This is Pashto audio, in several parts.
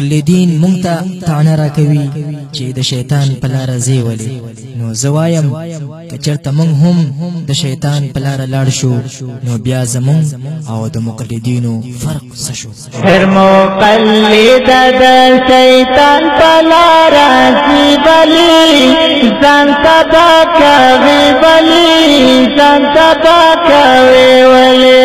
مقلدین مونږ ته طعنه راکوي چې د شیطان په لاره ځې ولې. نو زه وایم که چېرته مونږ هم د شیطان په لاره لاړ شو نو بیا زمونږ او د مقلدینو فرق څه شو؟ هر مقلد د شیطان په لاره ځي ولې ځان تبا کوي ولې ځان تبا کوي ولې.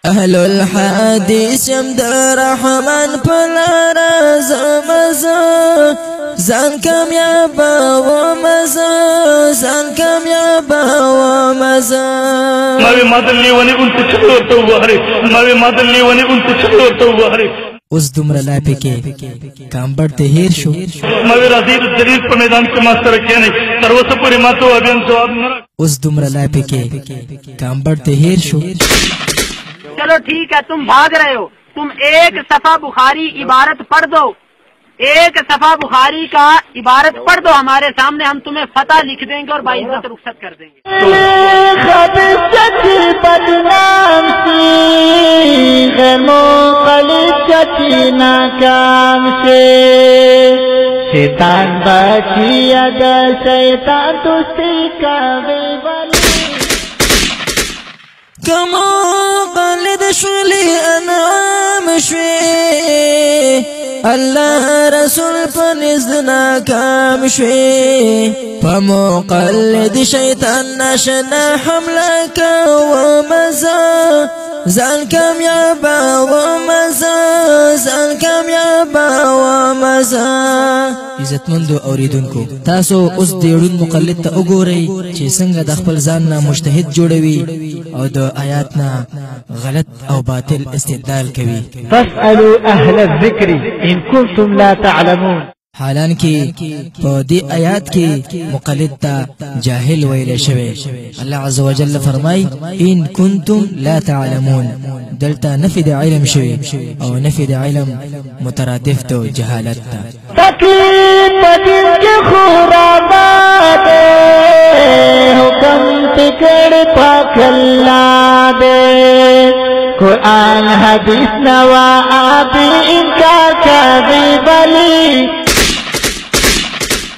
اهل الحدیث یم د رحمان په لاره زمزه ځان کامیابه ومزه ځان کامیابه ومزه. ماوی مادلی ونی انت چلو ورته ووهرې ماوی مادلی ونی انت چلو ورته ووهرې. اوس دومره لا پکې کامبړ ته هیر شو. ماوی راځي د دلیل په میدان کې ما سره کېنئ تر اوسه پورې ما ته وابیم ځواب نه. اوس دومره لا پکې کامبړ ته هیر شو. चलो ठीक है, तुम भाग रहे हो, तुम एक सफा बुखारी इबारत पढ़ दो, एक सफा बुखारी का इबारत पढ़ दो हमारे सामने, हम तुम्हें फतह लिख देंगे और बाइज्जत रुखसत कर देंगे. शैतान बचिया द शैतान तुस्ती कावे वाली کما قلد شولی انعام شوی الله رسول پنیز ناکام شوی پمو قلد شیطان نشنا حمله کا ومزا ځان کامیابه ومزه ځان کامیابه ومزه. عزتمندو اوریدونکو تاسو اوس د یړون مقلد ته وګورئ چې څنګه د خپل ځان نه مجتهد جوړوي او د آیات نه غلط او باطل استدلال کوي. فاسألوا اهل الذکر ان کنتم لا تعلمون. حالانکه په دې آیات کې مقلد ته جاهل ویل شوی. الله عز وجل فرمای ان کنتم لا تعلمون. دلته نفي د علم شوی او نفي د علم مترادف د جهالت ته. تکلیف پدې کې خرابات حکم تکړ پاک الله دې قرآن حدیث نوا آپ انکار کوي بلی.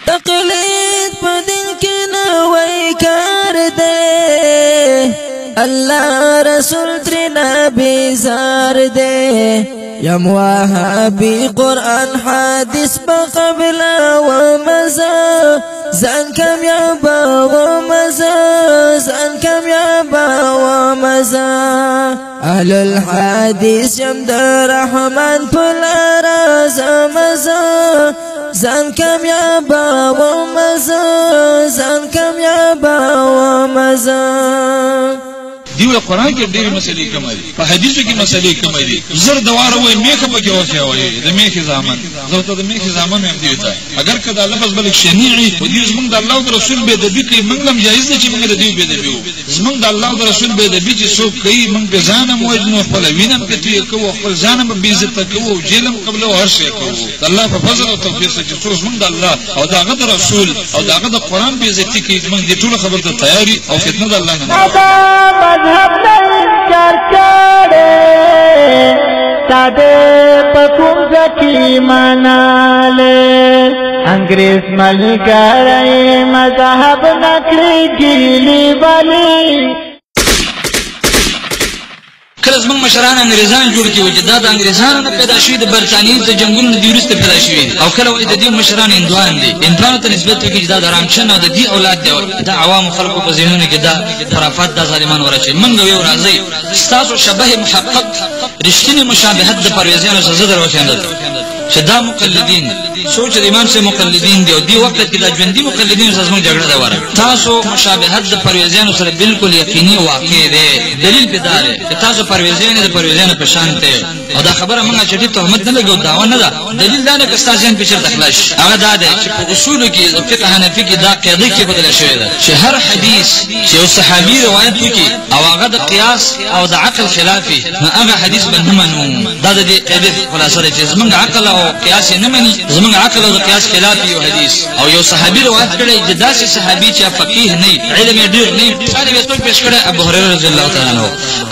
تقلید په دین کې نه وای کار دی الله رسول ترنا بیزار دی یم وهابی قرآن حدیث بقبل ومزا ځان کامیابه ومزا ځان کامیابه ومزا. اهل الحدیث یم د رحمان په لاره زمزه ځان کامیابه ومزه ځان کامیابه ومزه. دیو قرآن کې ډېرې مسلې کمې دي په حدیثو کې مسلې کمې دي. زر دواره وای میخه پکې وخیا وای د میخه زامن زه ته د میخه زامن هم دی ته اگر کدا لفظ بل شنیعي او دې زمونږ د الله او رسول به د دې کې موږ هم جایز نه چې موږ د دې به د دې زمونږ د الله او رسول به د دې چې څوک کوي موږ به ځانم وجنو خپل وینم کته کوو خپل ځانم به عزت کوو جیلم قبل او هر شي کوو. الله په فضل او توفیق سره چې څوک موږ د الله او دغه د رسول او دغه د قرآن به عزت کوي موږ دې ټول خبره ته تیاری او فتنه د الله نه مذهب نے انکار کرے سادے پکم زکی منالے انگریز مل کرے مذہب نکلی گیلی والی. کله زموږ مشران انګریزان جوړ کړي چې دا د انګریزانو نه پیدا شوي د برتانیې د جنګونو د وروسته پیدا شوي او کله وایي د دې مشران هندوان دي هندوانو ته نسبت وکړي چې دا د رامچند او د دې اولاد دی. دا عوامو خلکو په ذهنونو کې دا خرافات دا ظالمان ورچوي. موږ یو راځئ ستاسو شبه محقق رښتینې مشابهت د پرویزیانو سره زه در وښیم چې دا مقلدین سوچ د امام سے مقلدین دی او دی وخت کې دا ژوندۍ مقلدین سره زموږ جګړه ده وره. تاسو مشابهت د پرویزیانو سره بالکل یقیني واقع دی. دلیل به دا دی چې تاسو پرویزیان د پرویزیانو په شان ته او دا خبره موږ چې تهمت نه لګو داوا نه ده. دلیل دا نه که ستاسو ځین په چیرته خلاص هغه دا دی چې په اصول کې د فقه حنفي کې دا قاعده کې بدل شوې ده چې هر حدیث چې یو صحابي روایت وکړي او هغه د قیاس او د عقل خلافي نو هغه حدیث به نه منو. دا د دې قاعده خلاصه ده چې زموږ عقل او قیاس نه مني زموږ زمون عقل او قیاس خلاف یو حدیث او یو صحابي روایت کړي چې داسې صحابي چې فقيه نه علم یې ډیر نه مثال یې څوک پیش کړي ابو هريره رضی الله تعالی عنہ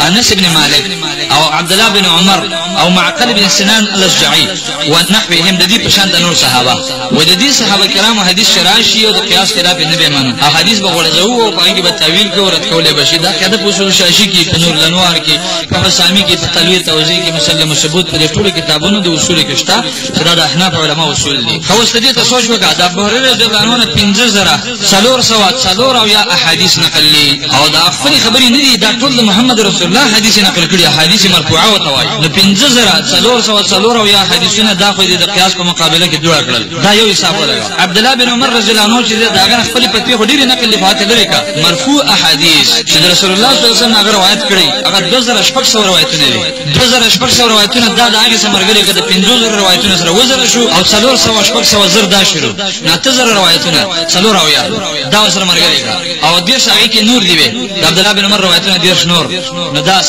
انس بن مالک او عبد الله بن عمر او معقل بن سنان الاشجعي ونحوهم د دې په شان د نور صحابه و د دې صحابه کرامو حدیث شراشي او د قیاس خلاف نه به منو او حدیث به غوړځو او په کې به تعویل کوي ورته کولې بشي دا کده په اصول شاشي کې په نور لنوار کې په حسامی کې په تلویر توضیح کې مسلم ثبوت په ټولو کتابونو د اصول کې شته چې دا د احناف علما اصول دي خو ستدي ته سوچ وکړه د ابو هريره رضی الله عنه 15000 او یا احادیث نقل لي او دا خپل خبرې نه دي دا ټول محمد رسول الله حدیث نقل کړي حدیث مرفوعه او توای د 15000 او یا حدیثونه دا خو د قیاس په مقابله کې جوړ کړل دا یو حساب ولګا عبد الله بن عمر رضی الله عنه چې دا هغه خپل پتی خو ډیره نقل لفاته لري کا مرفوع احادیث چې رسول الله صلی الله علیه وسلم هغه روایت کړي هغه 2600 روایتونه دي 2600 روایتونه دا د هغه سمرګلې کې د 500 روایتونه سره وزر شو او 400 زر دا شروع نه 1000 روایتونه 400 دا سره مرګلې او دې شاګي کې نور دی د عبد الله بن عمر روایتونه ډیر نور نو دا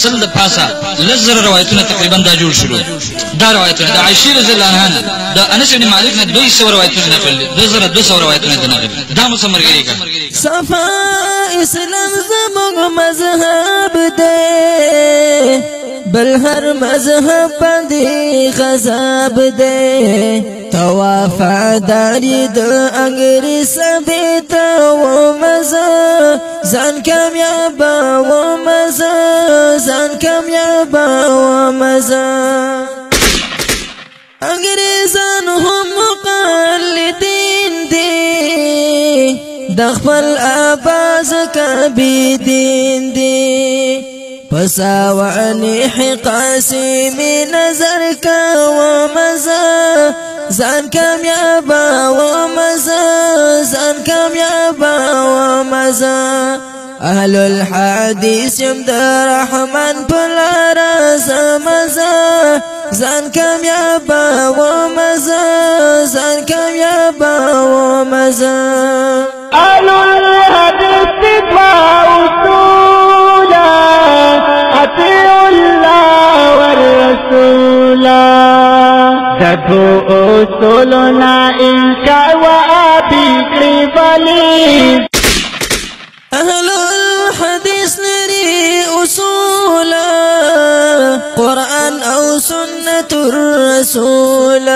سل د پاسه لزر روایتونه تقریبا دا جوړ شروع دا روایتونه د عائشہ رضی الله عنها د انس بن مالک نه 200 روایتونه نقل 2200 روایتونه نقل دا مسمرګلې کا صفا اسلام زموږ مذهب دی بل هر مذهب باندې غضب دی توافداري د انګريز ثابت و مزه ځان کامیاب و مزه ځان کامیاب و مزه انګريزان هم مقلدين دي د خپل اباز کبي دین دي پساوانی قاسمی نظر کا ومزا زان کامیابا ومزا زان کامیابا ومزا اهل الحدیث يمد رحمن پلارا زمزا زان کامیابا ومزا زان کامیابا ومزا اهل الحدیث اصولا اطیعوا الله والرسول ددو اصولنا انشاء وابی قریبالی اهل الحديث لري اصولا قرآن او سنة الرسول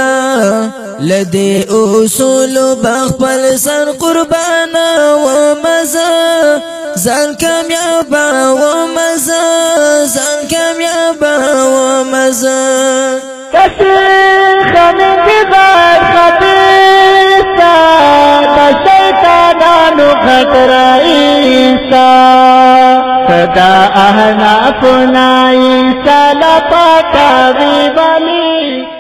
لدي اصول بخبل سر قربانا ومزا زان کامیابا ومزا زان کامیابا ومزا تشيخ من غير خبيثة تشيطانان خطر عيسى صدا أهنافنا عيسى لطاقة غيبالي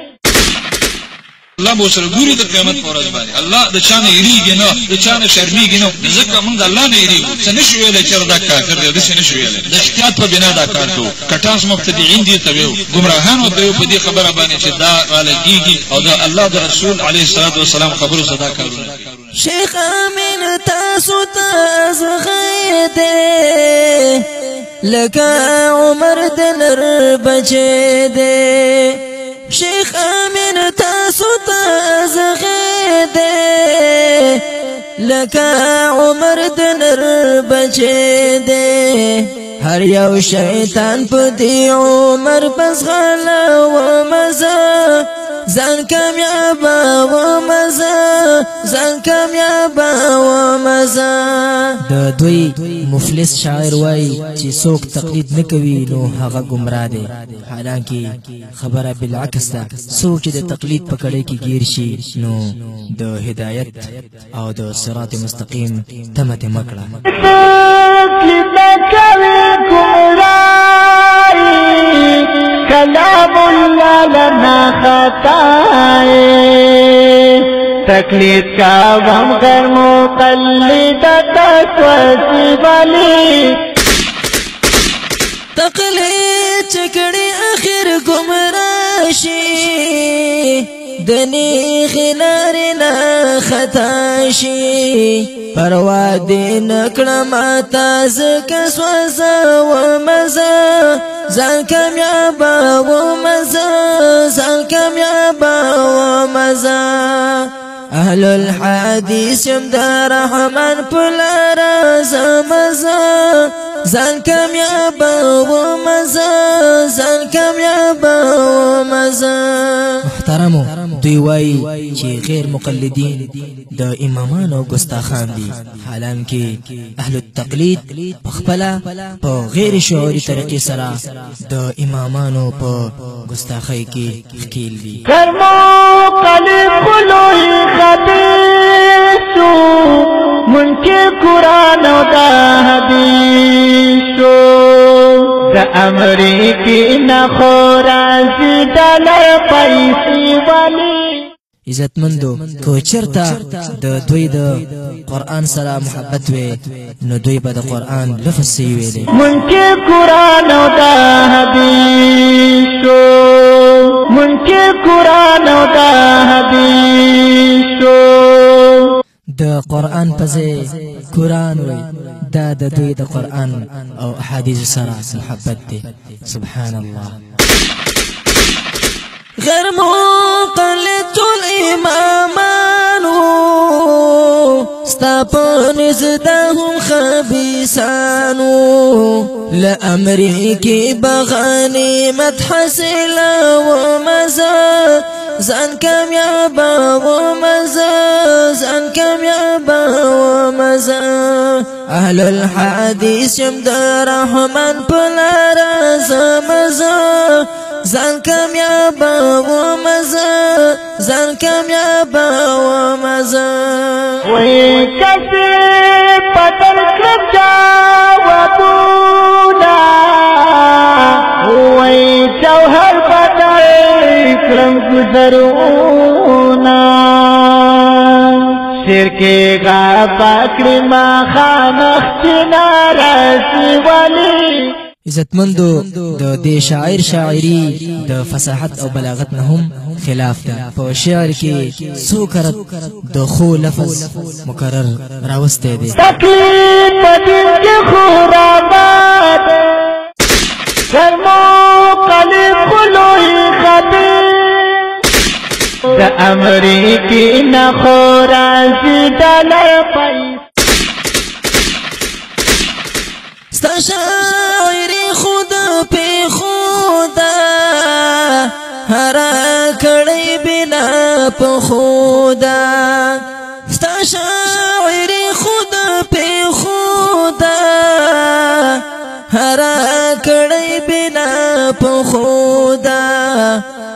الله به سره ګوري د قیامت پر ورځ باندې الله د چانه یریږي نه د چانه شرمېږي نه ځکه موږ د الله نه یریږو څه نشو ویلای چې دا کافر دی د څه نشو ویلای د احتیاط په بنا دا کار کوو کټاس مبتدعين دي ته وو ګمراهان ته په دې خبره باندې چې دا غلطيږي او د الله د رسول عليه الصلاه والسلام خبرو صدا کارونه شیخ امین تاسو ته زغیده لکه عمر دلر بچی دی شیخ امین تاسو ته زغیده لکه عمر دلر بچی دی هر یو شیطان په دی عمر پس غلا و مزه زان کامیابا و مزه زان کامیابا و مزه د دوی مفلس شاعر وای چې څوک تقلید نکوي نو هغه گمراه دی حالانکه خبره بالعکس ده څوک چې د تقلید په کړه کې گیر شي نو د هدایت او د صراط مستقیم تمه مکړه كلام الله لنا خطائے تقلید کا غم غیر مقلد تسوسی والی تقلید چکڑی آخر گمراشی دنی خلارنا خطاشی پروا دی نکڑا ماتا زکا سوازا و مزا زان کامیابا و مزا زان کامیابا و مزا مزا اهل الحديث يم دا رحمن پلارا زمزا زن کامیاب و مزا زن کامیاب و مزا محترمو دوی وای چې غیر مقلدین د امامانو ګستاخان دي حالانکه اهل التقلید خپل په غیر شعوري طریقې سره د امامانو په ګستاخی کې ښکیل دي کرمو قلب خلوی خبیثو منکر قرآن و دا حدیثو دا امریکی نخورازی دلر پیسی والی عزتمندو کو چرتا د دوی د قرآن سره محبت وي نو دوی به د قرآن لفظ سی ویلې منکر قرآن و دا حدیثو منکر قرآن و دا حدیثو د قرآن پځې قرآن وي دا د دوی د قرآن او احادیث سره محبت دی سبحان الله غیر مقلد الامامانو ستا پنځ دهم خبیثانو لامری کی بغنیمت حاصل و مزا زن کامیاب و مزا زن کامیاب و مزا اهل الحدیث یم در رحمن پلارا زمزا زن کامیاب و مزا زن کامیاب و مزا وی کسی پتر کرم جاوابونا وی جوہر پتر کرم گزرونا سر کے گا پاکری ما خانختنا رسی والی عزتمندو د دې شاعر شاعری د فصاحت او بلاغت نه هم خلاف ده په شعر کې سو کرت د خو لفظ مکرر راوسته دي تکلیف پدین کې خورابات کرمو قلب خلوی خبیث د امریکی نخورازی دلر پیس ستا شاعری خود پی خودا هرا کڑی بنا پا خودا ستا شاعری خود پی خودا هرا کڑی بنا پا خودا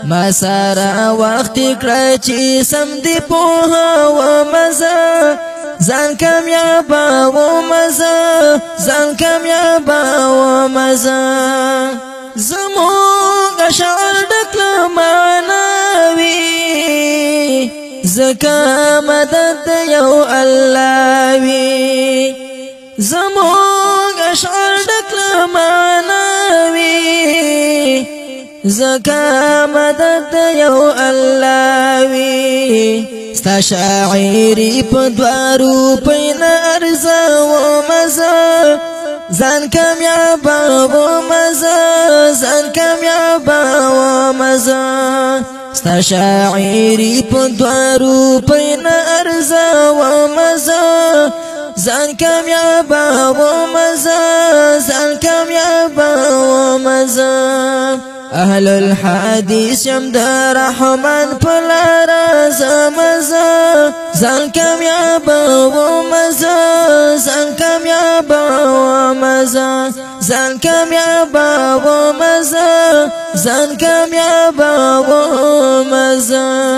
ما سارا وقت کڑچی سم دی پوها و مزا زن کامیاب و مزا زن کامیاب و مزا زموږ اشعار ډک له معناوي زکا مدد یو الله وي زموږ اشعار ډک له معناوي زکا مدد یو الله وي ستا شاعری په دوارو پین ارزا و مزا زن کامیاب و مزا زن کامیاب و مزا ستا شاعری په دوارو پین ارزا و مزا زن کامیاب و مزا زن کامیاب و مزا اهل الحديث یم در رحمن پلارا زمزا زن کامیاب و مزا زن کامیاب و مزا زن کامیاب و مزا زن کامیاب و مزا